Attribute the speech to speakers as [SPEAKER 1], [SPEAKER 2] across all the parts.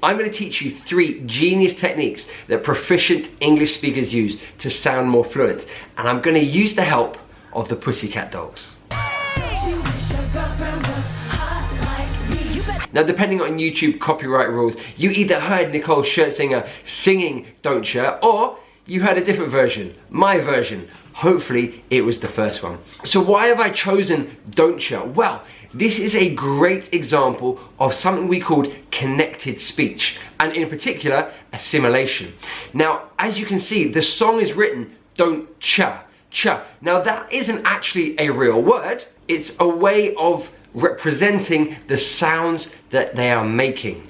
[SPEAKER 1] I'm going to teach you 3 genius techniques that proficient English speakers use to sound more fluent. And I'm going to use the help of the Pussycat Dolls. Now, depending on YouTube copyright rules, you either heard Nicole Scherzinger singing Don't Ya, or you heard a different version, my version. Hopefully it was the first one. So why have I chosen Don't Ya? Well, this is a great example of something we called connected speech, and in particular, assimilation. Now, as you can see, the song is written Don't Cha, cha. Now that isn't actually a real word, it's a way of representing the sounds that they are making.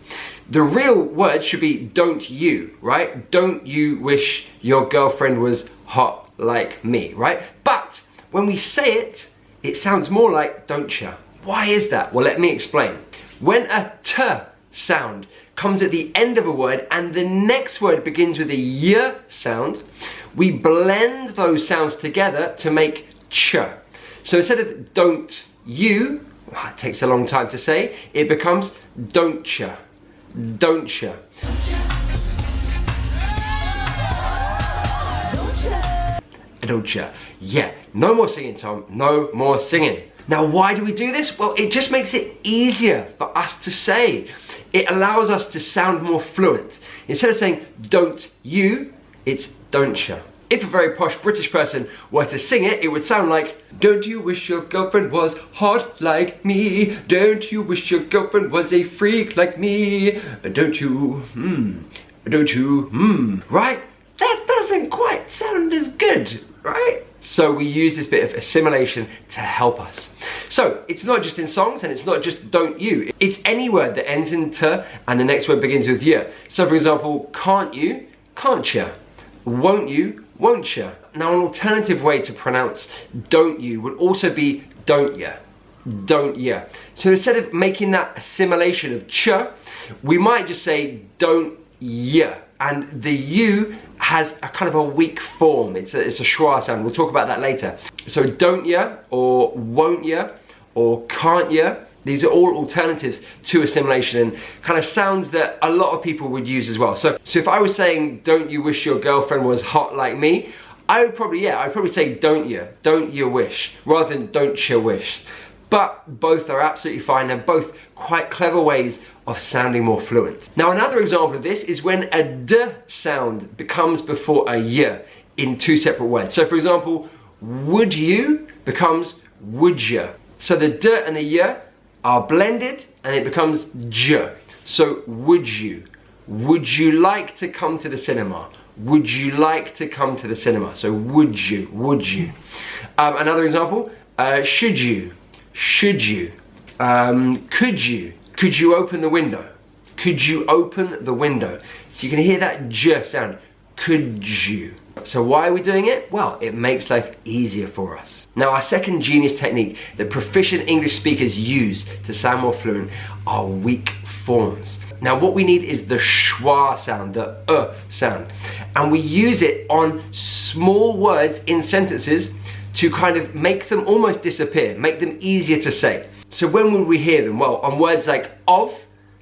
[SPEAKER 1] The real word should be don't you, right? Don't you wish your girlfriend was hot like me, right? But when we say it, it sounds more like don't ya. Why is that? Well, let me explain. When a t sound comes at the end of a word and the next word begins with a y sound, we blend those sounds together to make ch. So instead of don't you, it takes a long time to say, it becomes don't ya, don't ya. Don't ya. Yeah, no more singing, Tom, no more singing. Now, why do we do this? Well, it just makes it easier for us to say. It allows us to sound more fluent. Instead of saying don't you, it's don't ya. If a very posh British person were to sing it, it would sound like, don't you wish your girlfriend was hot like me? Don't you wish your girlfriend was a freak like me? Don't you, don't you, right? That doesn't quite sound as good, right? So we use this bit of assimilation to help us. So it's not just in songs, and it's not just don't you. It's any word that ends in t and the next word begins with y. So for example, can't you, can't ya? Won't you, won't ya? Now, an alternative way to pronounce don't you would also be don't ya, don't ya. So instead of making that assimilation of ch, we might just say don't ya, and the u has a kind of a weak form. It's a schwa sound. We'll talk about that later. So don't ya, or won't ya, or can't ya. These are all alternatives to assimilation and kind of sounds that a lot of people would use as well. So if I was saying, don't you wish your girlfriend was hot like me? I'd probably say don't you wish, rather than don't you wish. But both are absolutely fine. They're both quite clever ways of sounding more fluent. Now, another example of this is when a d sound becomes before a y in 2 separate words. So for example, would you becomes would ya. So the d and the y are blended and it becomes j. So would you like to come to the cinema? Would you like to come to the cinema? So would you. Another example, should you, could you open the window? Could you open the window? So you can hear that j sound, could you. So why are we doing it? Well, it makes life easier for us. Now, our second genius technique that proficient English speakers use to sound more fluent are weak forms. Now, what we need is the schwa sound, the sound. And we use it on small words in sentences to kind of make them almost disappear, make them easier to say. So when would we hear them? Well, on words like of,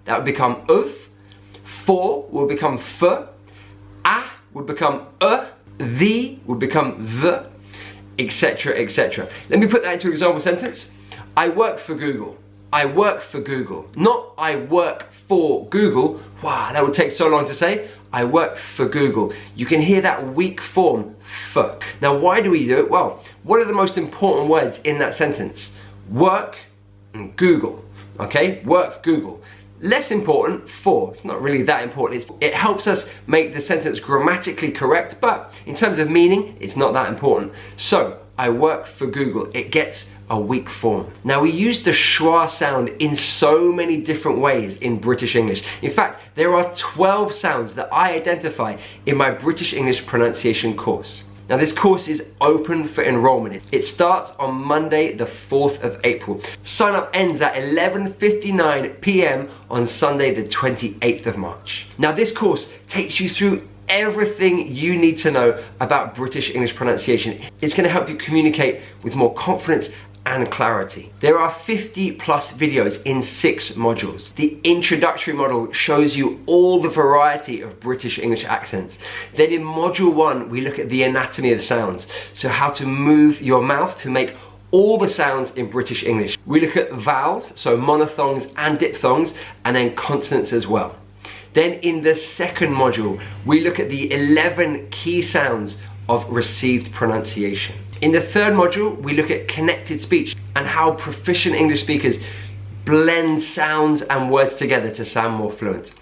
[SPEAKER 1] that would become of, for will become f, a would become the would become the, etc, etc. Let me put that into an example sentence. I work for Google. I work for Google. Not I work for Google. Wow, that would take so long to say. I work for Google. You can hear that weak form, f. Now, why do we do it? Well, what are the most important words in that sentence? Work and Google, okay? Work, Google. Less important, for. It's not really that important. It helps us make the sentence grammatically correct, but in terms of meaning, it's not that important. So, I work for Google. It gets a weak form. Now, we use the schwa sound in so many different ways in British English. In fact, there are 12 sounds that I identify in my British English pronunciation course. Now, this course is open for enrollment. It starts on Monday, the 4th of April. Sign up ends at 11:59 p.m. on Sunday, the 28th of March. Now, this course takes you through everything you need to know about British English pronunciation. It's going to help you communicate with more confidence and clarity. There are 50 plus videos in 6 modules. The introductory module shows you all the variety of British English accents. Then in module 1, we look at the anatomy of sounds. So how to move your mouth to make all the sounds in British English. We look at vowels, so monophthongs and diphthongs, and then consonants as well. Then in the second module, we look at the 11 key sounds of received pronunciation. In the third module, we look at connected speech and how proficient English speakers blend sounds and words together to sound more fluent.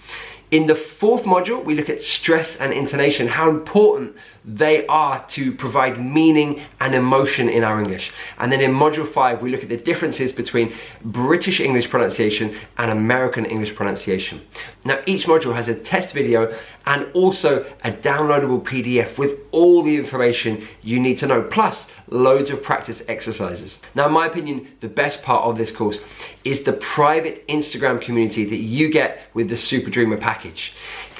[SPEAKER 1] In the fourth module, we look at stress and intonation, how important they are to provide meaning and emotion in our English. And then in module 5, we look at the differences between British English pronunciation and American English pronunciation. Now, each module has a test video and also a downloadable PDF with all the information you need to know, plus loads of practice exercises. Now, in my opinion, the best part of this course is the private Instagram community that you get with the Super Dreamer package.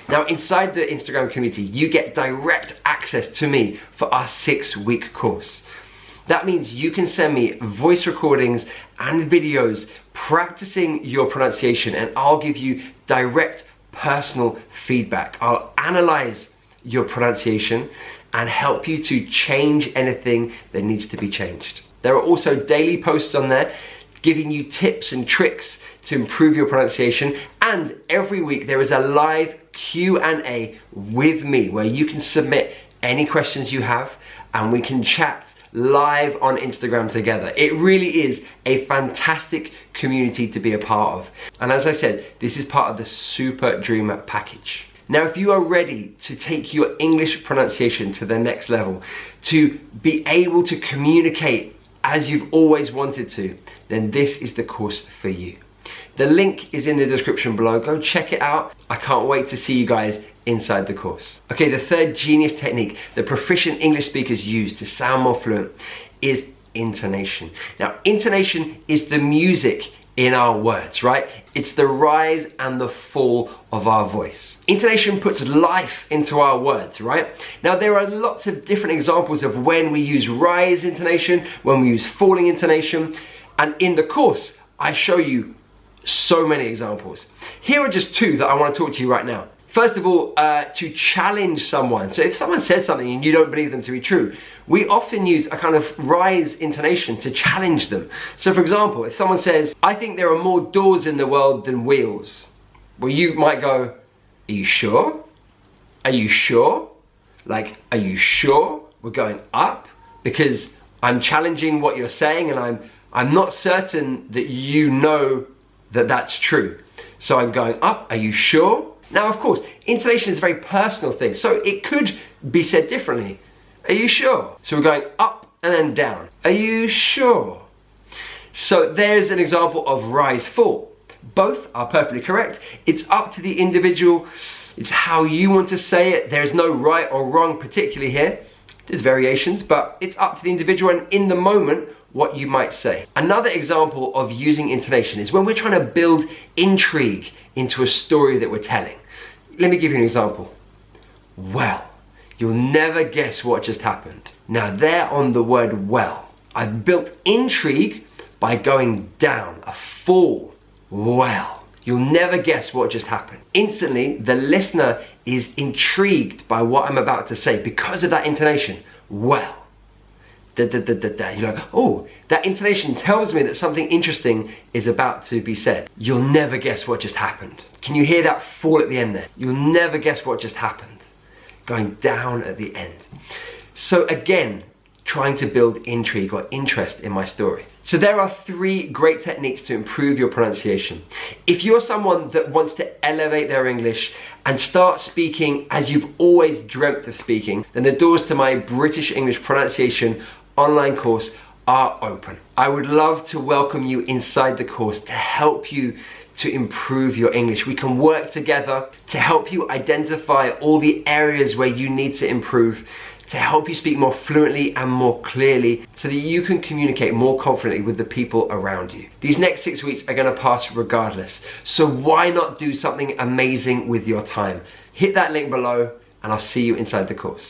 [SPEAKER 1] Now, inside the Instagram community, you get direct access to me for our 6-week course. That means you can send me voice recordings and videos practicing your pronunciation, and I'll give you direct personal feedback. I'll analyze your pronunciation and help you to change anything that needs to be changed. There are also daily posts on there giving you tips and tricks to improve your pronunciation, and every week there is a live Q&A with me where you can submit any questions you have and we can chat live on Instagram together. It really is a fantastic community to be a part of. And as I said, this is part of the Super Dreamer package. Now, if you are ready to take your English pronunciation to the next level, to be able to communicate as you've always wanted to, then this is the course for you. The link is in the description below. Go check it out. I can't wait to see you guys inside the course. Okay, the third genius technique that proficient English speakers use to sound more fluent is intonation. Now, intonation is the music in our words, right? It's the rise and the fall of our voice. Intonation puts life into our words, right? Now, there are lots of different examples of when we use rise intonation, when we use falling intonation, and in the course, I show you so many examples. Here are just 2 that I want to talk to you right now. First of all, to challenge someone. So if someone says something and you don't believe them to be true, we often use a kind of rise intonation to challenge them. So for example, if someone says, I think there are more doors in the world than wheels, well, you might go, are you sure? Are you sure? Like, are you sure we're going up? Because I'm challenging what you're saying and I'm not certain that you know that that's true. So I'm going up, are you sure? Now, of course, intonation is a very personal thing, so it could be said differently. Are you sure? So we're going up and then down. Are you sure? So there's an example of rise, fall. Both are perfectly correct. It's up to the individual. It's how you want to say it. There's no right or wrong particularly here. There's variations, but it's up to the individual and in the moment what you might say. Another example of using intonation is when we're trying to build intrigue into a story that we're telling. Let me give you an example. Well, you'll never guess what just happened. Now there on the word well, I've built intrigue by going down, a fall. Well, you'll never guess what just happened. Instantly, the listener is intrigued by what I'm about to say because of that intonation. Well. You're like, oh, that intonation tells me that something interesting is about to be said. You'll never guess what just happened. Can you hear that fall at the end there? You'll never guess what just happened. Going down at the end. So again, trying to build intrigue or interest in my story. So there are 3 great techniques to improve your pronunciation. If you're someone that wants to elevate their English and start speaking as you've always dreamt of speaking, then the doors to my British English pronunciation online course are open. I would love to welcome you inside the course to help you to improve your English. We can work together to help you identify all the areas where you need to improve, to help you speak more fluently and more clearly so that you can communicate more confidently with the people around you. These next 6 weeks are going to pass regardless, so why not do something amazing with your time? Hit that link below and I'll see you inside the course.